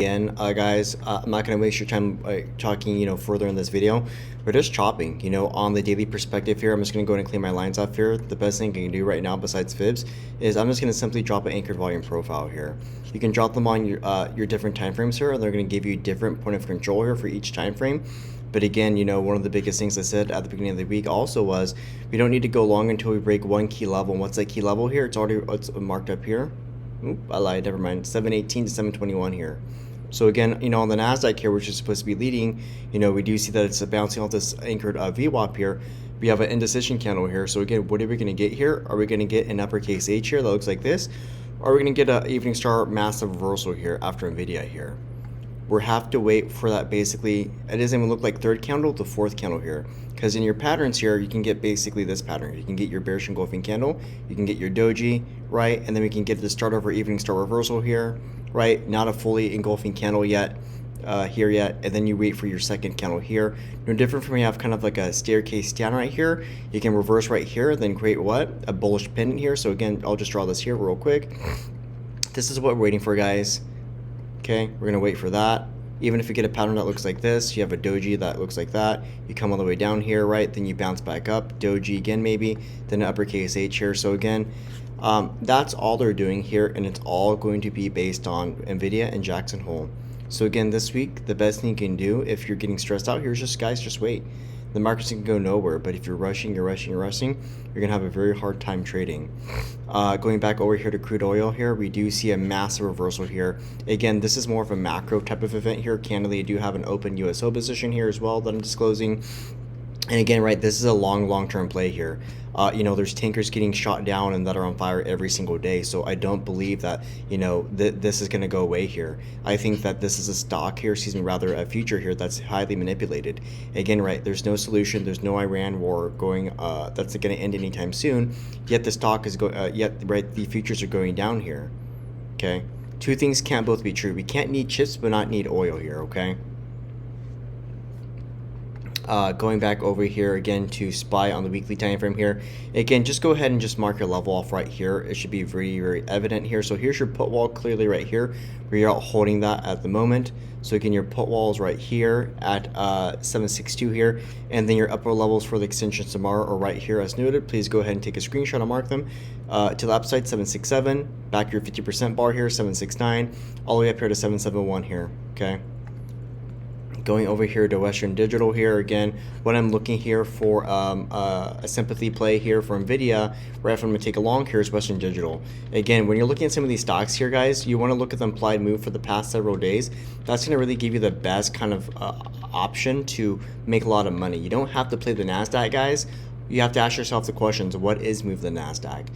Again, guys, I'm not going to waste your time talking, further in this video. We're just chopping, on the daily perspective here. I'm just going to go ahead and clean my lines off here. The best thing I can do right now besides fibs is I'm just going to simply drop an anchored volume profile here. You can drop them on your different time frames here, and they're going to give you different point of control here for each time frame. But again, one of the biggest things I said at the beginning of the week also was we don't need to go long until we break one key level. And what's that key level here? It's marked up here. Oop, I lied, never mind. 718 to 721 here. So again, on the Nasdaq here, which is supposed to be leading, we do see that it's bouncing off this anchored VWAP here. We have an indecision candle here. So again, what are we going to get here? Are we going to get an uppercase H here that looks like this? Or are we going to get an evening star massive reversal here after Nvidia here? We'll have to wait for that. Basically, it doesn't even look like third candle to fourth candle here, because in your patterns here you can get basically this pattern. You can get your bearish engulfing candle, you can get your doji, right, and then we can get the start of our evening star reversal here, right? Not a fully engulfing candle yet here yet, and then you wait for your second candle here. No different from you have kind of like a staircase down right here. You can reverse right here, then create what? A bullish pendant here. So again, I'll just draw this here real quick. This is what we're waiting for, guys. Okay, we're going to wait for that. Even if you get a pattern that looks like this, you have a doji that looks like that, you come all the way down here, right? Then you bounce back up, doji again maybe, then an uppercase H here. So again, that's all they're doing here, and it's all going to be based on Nvidia and Jackson Hole. So again, this week, the best thing you can do if you're getting stressed out here is just wait. The markets can go nowhere, but if you're rushing, you're gonna have a very hard time trading. Going back over here to crude oil here, we do see a massive reversal here. Again, this is more of a macro type of event here. Candidly, I do have an open USO position here as well that I'm disclosing. And again, right, this is a long-term play here. There's tankers getting shot down and that are on fire every single day. So I don't believe that, this is going to go away here. I think that this is a stock here, rather a future here that's highly manipulated. Again, right, there's no solution. There's no Iran war going, that's going to end anytime soon. Yet the stock is going, the futures are going down here. Okay. Two things can't both be true. We can't need chips, but not need oil here. Okay. Going back over here again to SPY on the weekly time frame here. Again, just go ahead and just mark your level off right here. It should be very evident here. So here's your put wall clearly right here. We are holding that at the moment. So again, your put wall is right here at 762 here, and then your upper levels for the extensions tomorrow are right here as noted. Please go ahead and take a screenshot and mark them. To the upside 767, back your 50% bar here 769, all the way up here to 771 here. Okay. Going over here to Western Digital here again, what I'm looking here for a sympathy play here for Nvidia, right? If I'm going to take a long here is Western Digital. Again, when you're looking at some of these stocks here, guys, you want to look at the implied move for the past several days. That's going to really give you the best kind of option to make a lot of money. You don't have to play the Nasdaq, guys. You have to ask yourself the questions: what is move the Nasdaq?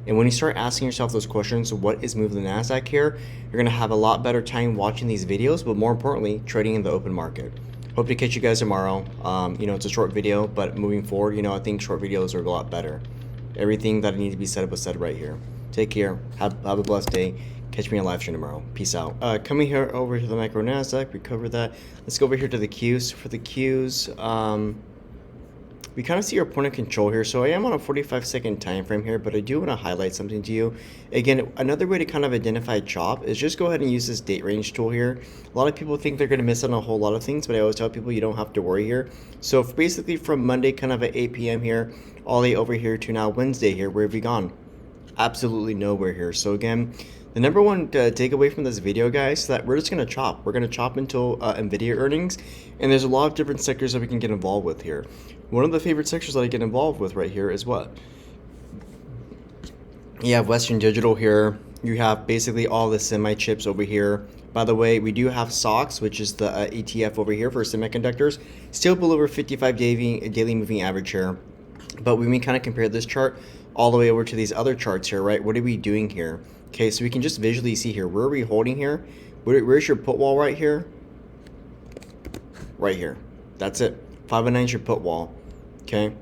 And when you start asking yourself those questions, what is moving the Nasdaq here, you're going to have a lot better time watching these videos, but more importantly, trading in the open market. Hope to catch you guys tomorrow. It's a short video, but moving forward, I think short videos are a lot better. Everything that needs to be said was said right here. Take care. Have a blessed day. Catch me on live stream tomorrow. Peace out. Coming here over to the micro Nasdaq, we covered that. Let's go over here to the Qs. For the Qs, we kind of see our point of control here. So I am on a 45-second time frame here, but I do want to highlight something to you. Again, another way to kind of identify chop is just go ahead and use this date range tool here. A lot of people think they're going to miss out on a whole lot of things, but I always tell people you don't have to worry here. So basically from Monday kind of at 8 p.m. here, all the way over here to now Wednesday here, where have we gone? Absolutely nowhere here. So again, the number one takeaway from this video, guys, is that we're just going to chop. We're going to chop until Nvidia earnings, and there's a lot of different sectors that we can get involved with here. One of the favorite sectors that I get involved with right here is what? You have Western Digital here. You have basically all the semi chips over here. By the way, we do have SOX, which is the ETF over here for semiconductors, still below our 55 daily moving average here. But when we kind of compare this chart all the way over to these other charts here, right? What are we doing here? Okay, so we can just visually see here. Where are we holding here? Where's your put wall right here? Right here. That's it. 509 is your put wall. Okay.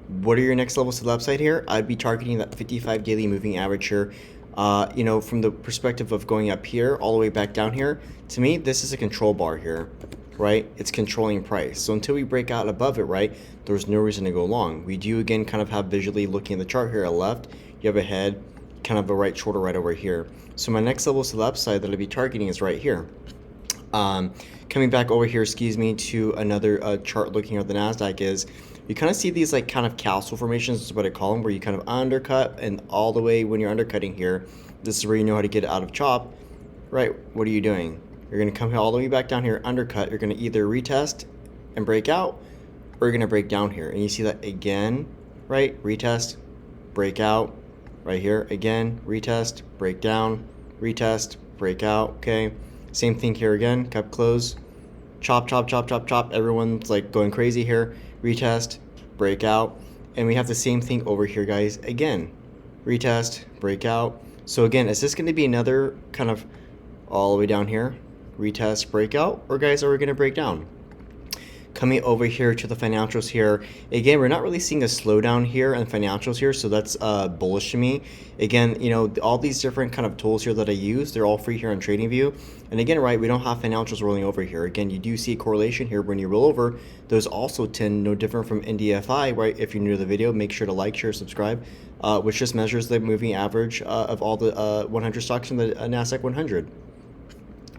What are your next levels to the upside here? I'd be targeting that 55 daily moving average here. From the perspective of going up here all the way back down here, to me, this is a control bar here, right? It's controlling price. So until we break out above it, right, there's no reason to go long. We do, again, kind of have visually looking at the chart here at left, you have a head, kind of a right shoulder right over here. So my next levels to the upside that I'll be targeting is right here. Coming back over here, excuse me, to another chart looking at the Nasdaq is you kind of see these like kind of castle formations, is what I call them, where you kind of undercut, and all the way when you're undercutting here, this is where you know how to get out of chop, right? What are you doing? You're going to come all the way back down here, undercut. You're going to either retest and break out, or you're going to break down here. And you see that again, right? Retest, break out, right here. Again, retest, break down, retest, break out, okay? Same thing here again, kept close, chop, chop, chop, chop, chop. Everyone's like going crazy here. Retest, break out. And we have the same thing over here, guys. Again, retest, break out. So again, is this going to be another kind of all the way down here? Retest, breakout, or guys, are we going to break down? Coming over here to the financials here, again, we're not really seeing a slowdown here in financials here, so that's bullish to me. Again, you know, all these different kind of tools here that I use, they're all free here on TradingView. And again, right, we don't have financials rolling over here. Again, you do see a correlation here when you roll over. Those also tend no different from NDFI, right? If you're new to the video, make sure to like, share, subscribe, which just measures the moving average of all the 100 stocks in the Nasdaq 100.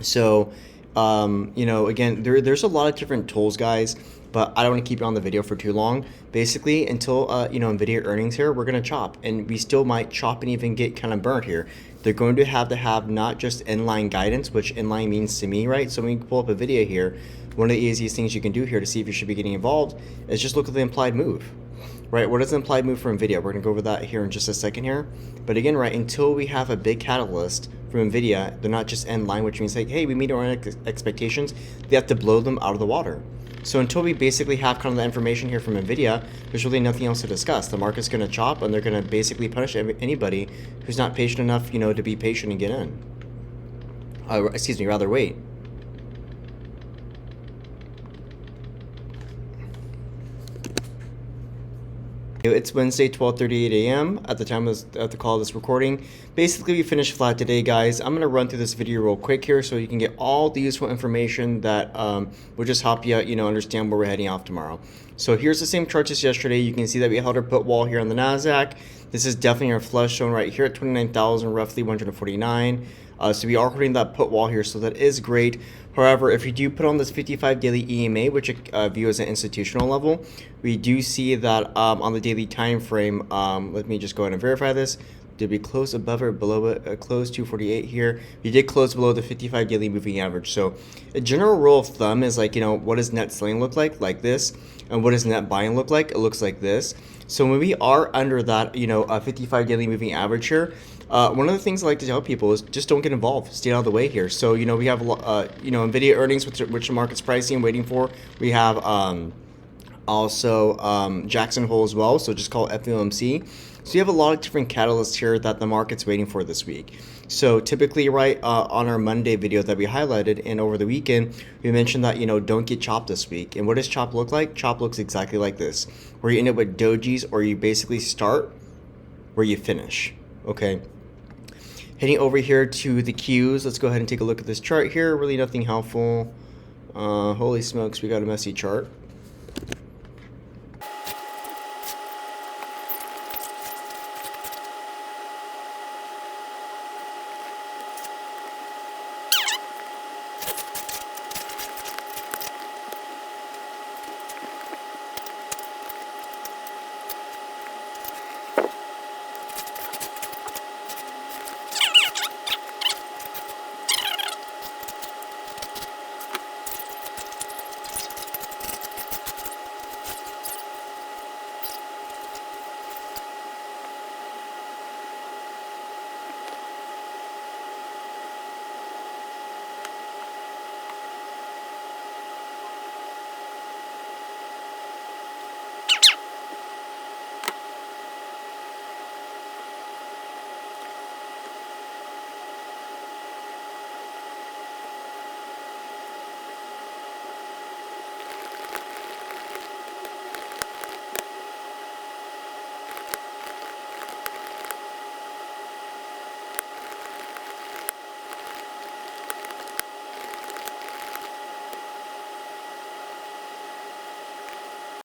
So, you know, again, there's a lot of different tools, guys, but I don't want to keep it on the video for too long. Basically, until, you know, Nvidia earnings here, we're going to chop, and we still might chop and even get kind of burnt here. They're going to have not just inline guidance, which inline means to me, right? So when you pull up a video here, one of the easiest things you can do here to see if you should be getting involved is just look at the implied move. Right, what is the implied move for Nvidia? We're going to go over that here in just a second here. But again, right, until we have a big catalyst from Nvidia, they're not just in line, which means like, hey, we meet our expectations. They have to blow them out of the water. So until we basically have kind of the information here from Nvidia, there's really nothing else to discuss. The market's going to chop, and they're going to basically punish anybody who's not patient enough, you know, to be patient and get in. Excuse me, rather wait. It's Wednesday, 12:38 a.m. at the time of the call of this recording. Basically, we finished flat today, guys. I'm going to run through this video real quick here so you can get all the useful information that will just help you, you know, understand where we're heading off tomorrow. So here's the same chart as yesterday. You can see that we held our put wall here on the Nasdaq. This is definitely our flush zone right here at 29,000, roughly 149. So we are holding that put wall here, so that is great. However, if you do put on this 55 daily EMA, which I view as an institutional level, we do see that on the daily time frame, let me just go ahead and verify this. Did we close above or below it? Close 248 here. We did close below the 55 daily moving average. So a general rule of thumb is like, you know, what does net selling look like this? And what does net buying look like? It looks like this. So when we are under that, you know, 55 daily moving average here, one of the things I like to tell people is just don't get involved. Stay out of the way here. So, you know, we have, you know, Nvidia earnings, which the market's pricing, waiting for. We have also Jackson Hole as well, so just call it FOMC. So you have a lot of different catalysts here that the market's waiting for this week. So typically, right, on our Monday video that we highlighted and over the weekend, we mentioned that, you know, don't get chopped this week. And what does chop look like? Chop looks exactly like this, where you end up with dojis, or you basically start where you finish, okay? Heading over here to the Qs, let's go ahead and take a look at this chart here. Really nothing helpful. Holy smokes, we got a messy chart.